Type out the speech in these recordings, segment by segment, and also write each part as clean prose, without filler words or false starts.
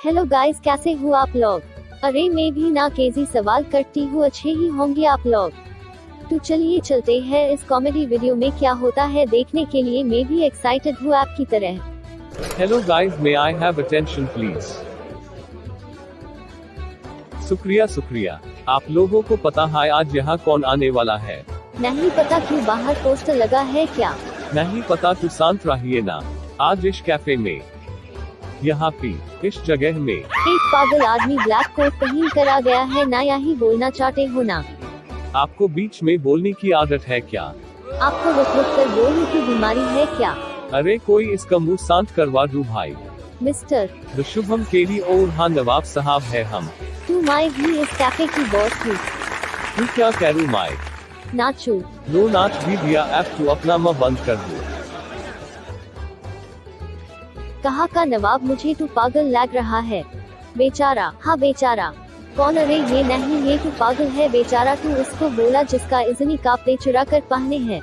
Hello guys, कैसे हो आप लोग? अरे मैं भी ना केजी सवाल करती हूँ, अच्छे ही होंगे आप लोग। तो चलिए चलते हैं इस कॉमेडी वीडियो में क्या होता है देखने के लिए। मैं भी एक्साइटेड हूँ आपकी तरह। Hello guys, may I have attention please. शुक्रिया। आप लोगों को पता है आज यहाँ कौन आने वाला है? नहीं पता, क्यों बाहर पोस्टर लगा है क्या? नहीं पता तो शांत रहिए ना। आज इस कैफे में, यहाँ पे, इस जगह में एक पागल आदमी ब्लैक कोट पहन कर आ गया है ना, यही बोलना चाहते हो ना? आपको बीच में बोलने की आदत है क्या? आपको रुक रुक कर बोलने की बीमारी है क्या? अरे कोई इसका मुंह शांत करवा दो भाई। मिस्टर द शुभम केली और हाँ नवाब साहब है हम। तू मैं भी इस कैफे की बॉस हूँ। तू क्या करूँ मैं? नाचू। लो नाच भी दिया, ऐप तू अपना मुंह बंद कर दो। कहा का नवाब, मुझे तू पागल लग रहा है। बेचारा, हाँ बेचारा। कौन? अरे ये नहीं, ये तू पागल है बेचारा। तू उसको बोला जिसका इतनी कपड़े चुरा कर पहने हैं।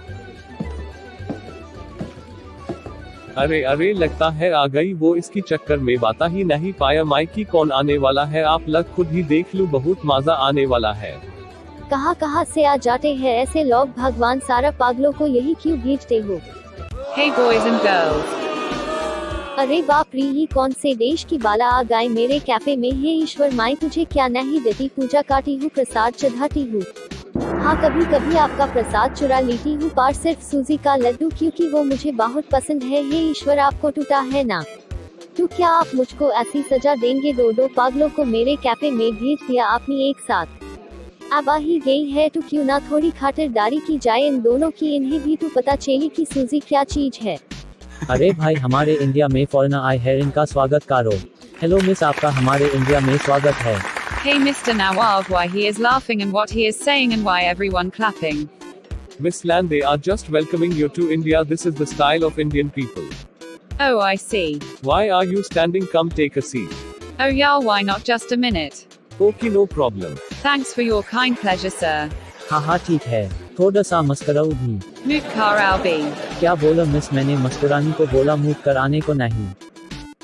अरे लगता है आ गई वो, इसकी चक्कर में बता ही नहीं पाया माइकी कौन आने वाला है। आप लग खुद ही देख लो, बहुत मजा आने वाला है। कहाँ से आ जाते हैं ऐसे लोग, भगवान सारा पागलों को यही क्यों भेजते हो? Hey boys and girls. अरे बाप रे, ये कौन से देश की बाला आ गए मेरे कैफे में? हे ईश्वर, मैं तुझे क्या नहीं देती, पूजा काटी हूँ, प्रसाद चढ़ाती हूँ। हाँ कभी कभी आपका प्रसाद चुरा लेती हूँ, पर सिर्फ सूजी का लड्डू, क्योंकि वो मुझे बहुत पसंद है। हे ईश्वर, आपको टूटा है ना? तो क्या आप मुझको ऐसी सजा देंगे? दो पागलों को मेरे कैफे में भेज दिया आपने एक साथ। अब आ ही गई है तो क्यों ना थोड़ी खातिरदारी की जाए इन दोनों की, इन्हें भी तो पता चले कि सूजी क्या चीज है। अरे भाई, हमारे इंडिया में फॉरेनर आए हैं, इनका स्वागत करो। हेलो मिस, आपका हमारे इंडिया में स्वागत है। Hey Mr. Nawab, why he is laughing and what he is saying and why everyone clapping? Miss Lan, they are just welcoming you to India. This is the style of Indian people. Oh, I see. Why are you standing? Come take a seat. Oh yeah, why not just a minute? Okay, no problem. Thanks for your kind pleasure, sir. हाँ ठीक है, थोड़ा सा मस्कराओ भी। Mukhar Albi. क्या बोला miss? मैंने मस्कुराने को बोला, मुख कराने को नहीं।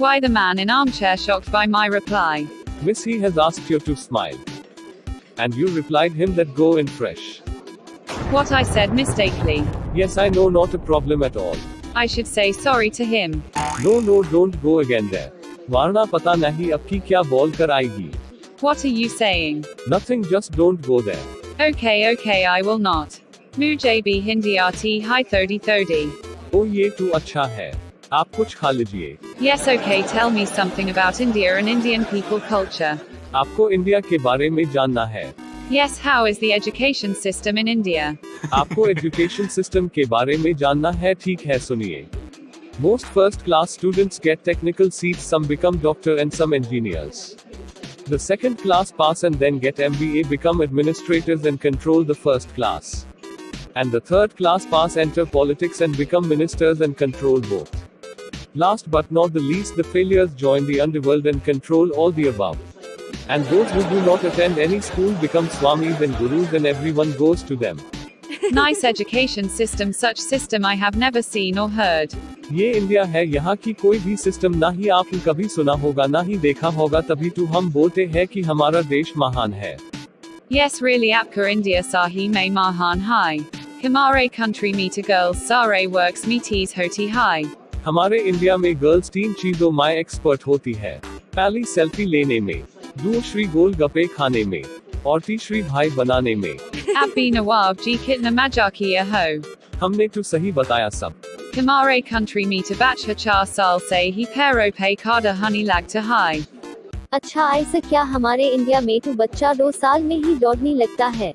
Why the man in armchair shocked by my reply? Miss, he has asked you to smile. And you replied him that go in fresh. What I said mistakenly. Yes, I know, not a problem at all. I should say sorry to him. No, don't go again there. Varna पता नहीं अब की क्या बोल कर आएगी। What are you saying? Nothing, just don't go there. Okay, I will not. Mujhe bhi Hindi aati hai 30. ओ ये तो अच्छा है, आप कुछ खा लीजिए। Yes, okay, tell me something about India and Indian people culture. आपको इंडिया के बारे में जानना है। Yes, how is the education system in India? आपको एजुकेशन सिस्टम के बारे में जानना है, ठीक है सुनिए। Most first class students get technical seats, some become doctor and some engineers. The second class pass and then get MBA, become administrators and control the first class. And the third class pass, enter politics and become ministers and control both. Last but not the least, the failures join the underworld and control all the above. And those who do not attend any school become swamis and gurus and everyone goes to them. Nice education system, such system I have never seen or heard. ये India है, यहाँ की कोई भी system ना ही आपने कभी सुना होगा ना ही देखा होगा, तभी तो हम बोलते हैं कि हमारा देश महान है। Yes, really, आपका India sahi mein mahan hai. Hamare country meet a girls sare works meeties hoti hai. हमारे इंडिया में गर्ल्स 3 चीजों में एक्सपर्ट होती है। पहली सेल्फी लेने में, दूसरी गोलगप्पे खाने में, और तीसरी भाई बनाने में। Abhi Nawab ji kitna majakiya ho. हमने तो सही बताया सब। Hamare country meet a bachcha 4 saal se hi pero pe kada honey lagta hai. अच्छा, ऐसा क्या? हमारे इंडिया में तो बच्चा 2 साल में ही दौड़ने लगता है।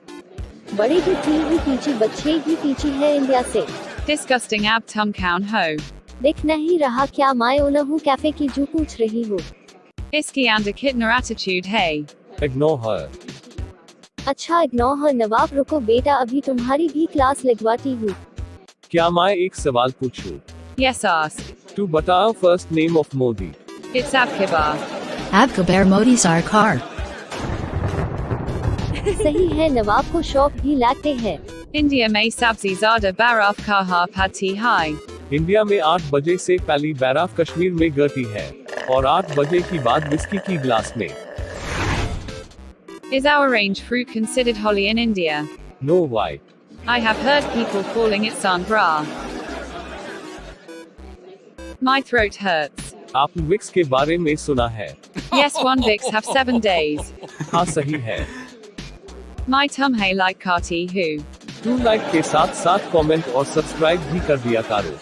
बड़े तो 3 ही पीछे, बच्चे ही पीछे है इंडिया से। Disgusting ab tum kaun ho. दिख नहीं रहा क्या मैं उन्हू कैफे की जो पूछ रही हूँ? Iski and kitna attitude hai. Ignore her. अच्छा, इग्नोर हर। नवाब रुको बेटा, अभी तुम्हारी भी क्लास लगवाती हूँ। क्या मैं एक सवाल पूछूं? Yes, ask. तू बताओ first name of Modi. It's Abkibar. Abkabar Modi Sarkar. सही है, नवाब को शौक भी लगते हैं। India mein sabzi zada baraf ka ha pati hai. India में 8 बजे से पहली बर्फ कश्मीर में गिरती है। और 8 बजे की बाद विस्की की ग्लास में। Is orange fruit considered holly in India? No, why? I have heard people calling it sanbra. My throat hurts. आपने विक्स के बारे में सुना है? Yes, one Vicks have 7 days. हाँ, सही है। My tumhe like Kati who. तू लाइक के साथ साथ कमेंट और सब्सक्राइब भी कर दिया करो।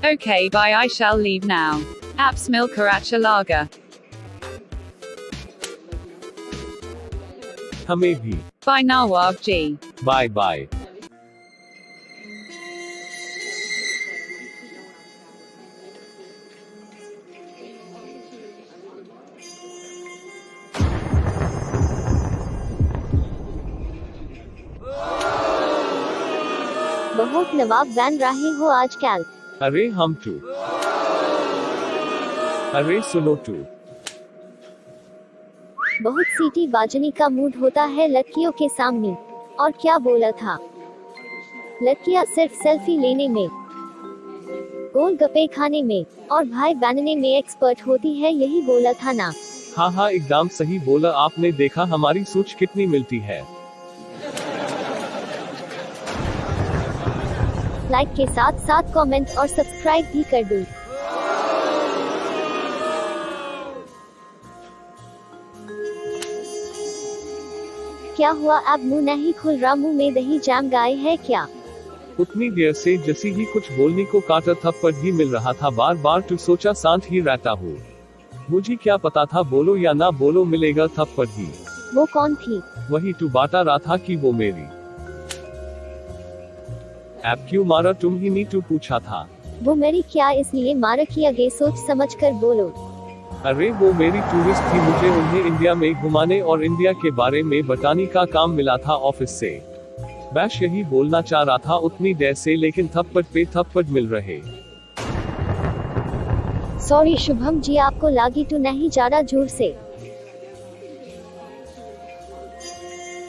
Okay, bye. I shall leave now. Apps Milkaracha Lager. हमें भी। Bye Nawab G. Bye bye. बहुत नवाब बन रहे हो आजकल। अरे हम टू। अरे सुनो टू। बहुत सीटी बाजनी का मूड होता है लड़कियों के सामने। और क्या बोला था? लड़कियां सिर्फ सेल्फी लेने में, गोलगप्पे खाने में और भाई बनने में एक्सपर्ट होती है, यही बोला था ना? हाँ हाँ, एकदम सही बोला आपने। देखा हमारी सोच कितनी मिलती है। लाइक के साथ साथ कमेंट और सब्सक्राइब भी कर दो। क्या हुआ, अब मुंह नहीं खुल रहा? मुंह में दही जम गए है क्या? उतनी देर से जैसी ही कुछ बोलने को काटा थप्पड़ ही मिल रहा था। बार बार तो सोचा शांत ही रहता हूँ। मुझे क्या पता था बोलो या ना बोलो मिलेगा थप्पड़ ही। वो कौन थी? वही तू बाटा रहा था कि वो मेरी। ऐप क्यों मारा तुम ही नहीं, तू पूछा था। वो मेरी क्या इसलिए मारा कि आगे सोच समझ कर बोलो। अरे वो मेरी टूरिस्ट थी, मुझे उन्हें इंडिया में घुमाने और इंडिया के बारे में बताने का काम मिला था ऑफिस से। बस यही बोलना चाह रहा था उतनी देर से, लेकिन थप्पड़ पे थप्पड़ मिल रहे। सॉरी शुभम जी, आपको लागी तो नहीं जा रहा जोर से?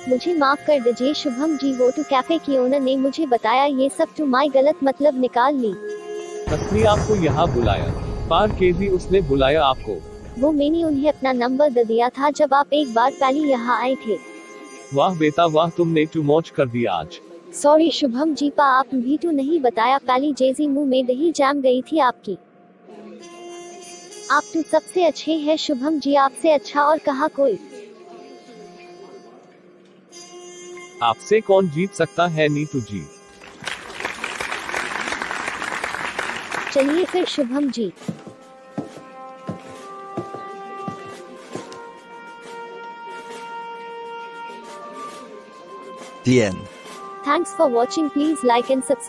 मुझे माफ कर दीजिए शुभम जी, वो तो कैफे की ओनर ने मुझे बताया ये सब, तो मैं गलत मतलब निकाल ली। असली आपको यहाँ बुलाया? पार केजी उसने बुलाया आपको? वो मैंने उन्हें अपना नंबर दे दिया था जब आप एक बार पहले यहाँ आए थे। वाह बेटा वाह, तुमने टू मौज कर दिया आज। सॉरी शुभम जी पा, आप भी तो नहीं बताया, पहली जेजी मुंह में दही जम गई थी आपकी। आप तो सबसे अच्छे हैं शुभम जी, आपसे अच्छा और कहा कोई। आपसे कौन जीत सकता है नीतू जी। चलिए फिर Shubham ji. The end. Thanks for watching. Please like and subscribe.